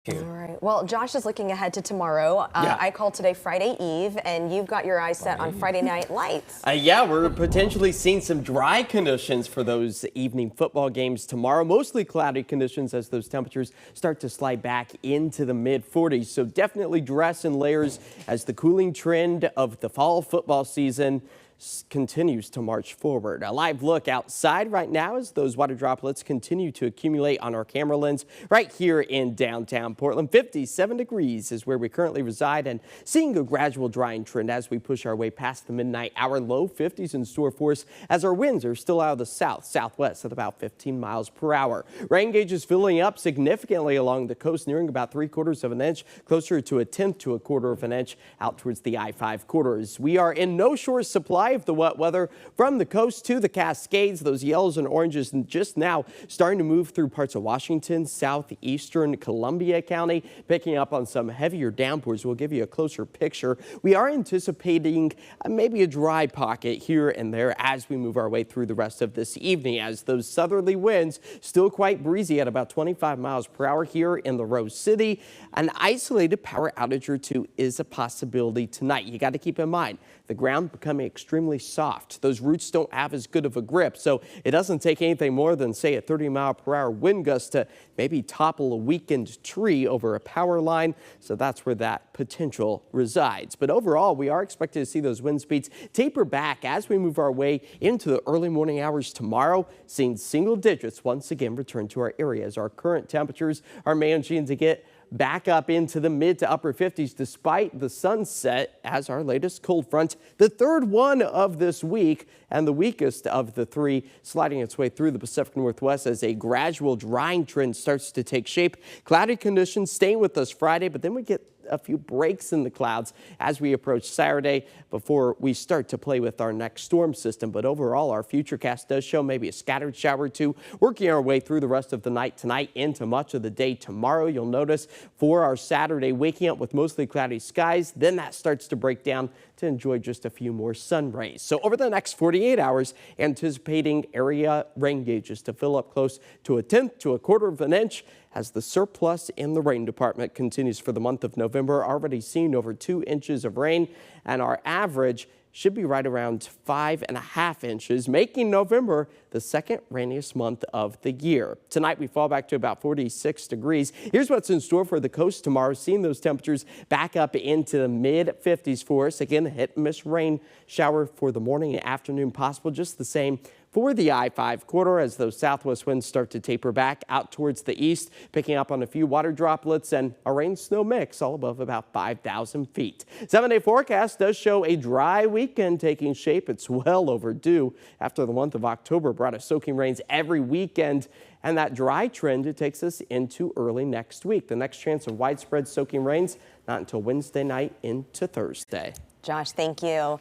All you. right. Well, Josh is looking ahead to tomorrow. I called today Friday Eve, and you've got your eyes set on Friday Night Lights. Yeah, we're potentially seeing some dry conditions for those evening football games tomorrow. Mostly cloudy conditions as those temperatures start to slide back into the mid-40s. So definitely dress in layers as the cooling trend of the fall football season continues to march forward. A live look outside right now as those water droplets continue to accumulate on our camera lens right here in downtown Portland. 57 degrees is where we currently reside, and seeing a gradual drying trend as we push our way past the midnight hour. Low 50s in store for us as our winds are still out of the southwest at about 15 miles per hour. Rain gauges filling up significantly along the coast, nearing about 3/4 of an inch, closer to 1/10 to 1/4 of an inch out towards the I-5 corridors. We are in no short supply of the wet weather from the coast to the Cascades. Those yellows and oranges just now starting to move through parts of Washington, southeastern Columbia County, picking up on some heavier downpours. We'll give you a closer picture. We are anticipating maybe a dry pocket here and there as we move our way through the rest of this evening, as those southerly winds still quite breezy at about 25 miles per hour here in the Rose City. An isolated power outage or two is a possibility tonight. You got to keep in mind the ground becoming extremely soft. Those roots don't have as good of a grip, so it doesn't take anything more than, say, a 30-mile-per-hour wind gust to maybe topple a weakened tree over a power line. So that's where that potential resides. But overall, we are expected to see those wind speeds taper back as we move our way into the early morning hours tomorrow, seeing single digits once again return to our area as our current temperatures are managing to get back up into the mid to upper 50s despite the sunset as our latest cold front, the third one of this week and the weakest of the three, sliding its way through the Pacific Northwest as a gradual drying trend starts to take shape. Cloudy conditions staying with us Friday, but then we get a few breaks in the clouds as we approach Saturday before we start to play with our next storm system. But overall, our futurecast does show maybe a scattered shower or two, working our way through the rest of the night tonight into much of the day tomorrow. You'll notice for our Saturday, waking up with mostly cloudy skies, then that starts to break down to enjoy just a few more sun rays. So over the next 48 hours, anticipating area rain gauges to fill up close to 1/10 to 1/4 of an inch as the surplus in the rain department continues for the month of November, already seeing over 2 inches of rain, and our average should be right around 5.5 inches, making November the second rainiest month of the year. Tonight, we fall back to about 46 degrees. Here's what's in store for the coast tomorrow, seeing those temperatures back up into the mid-50s for us. Again, a hit-and-miss rain shower for the morning and afternoon possible, just the same for the I-5 corridor as those southwest winds start to taper back out towards the east, picking up on a few water droplets and a rain-snow mix all above about 5,000 feet. 7-day forecast does show a dry weekend taking shape. It's well overdue after the month of October brought us soaking rains every weekend, and that dry trend, it takes us into early next week. The next chance of widespread soaking rains not until Wednesday night into Thursday. Josh, thank you.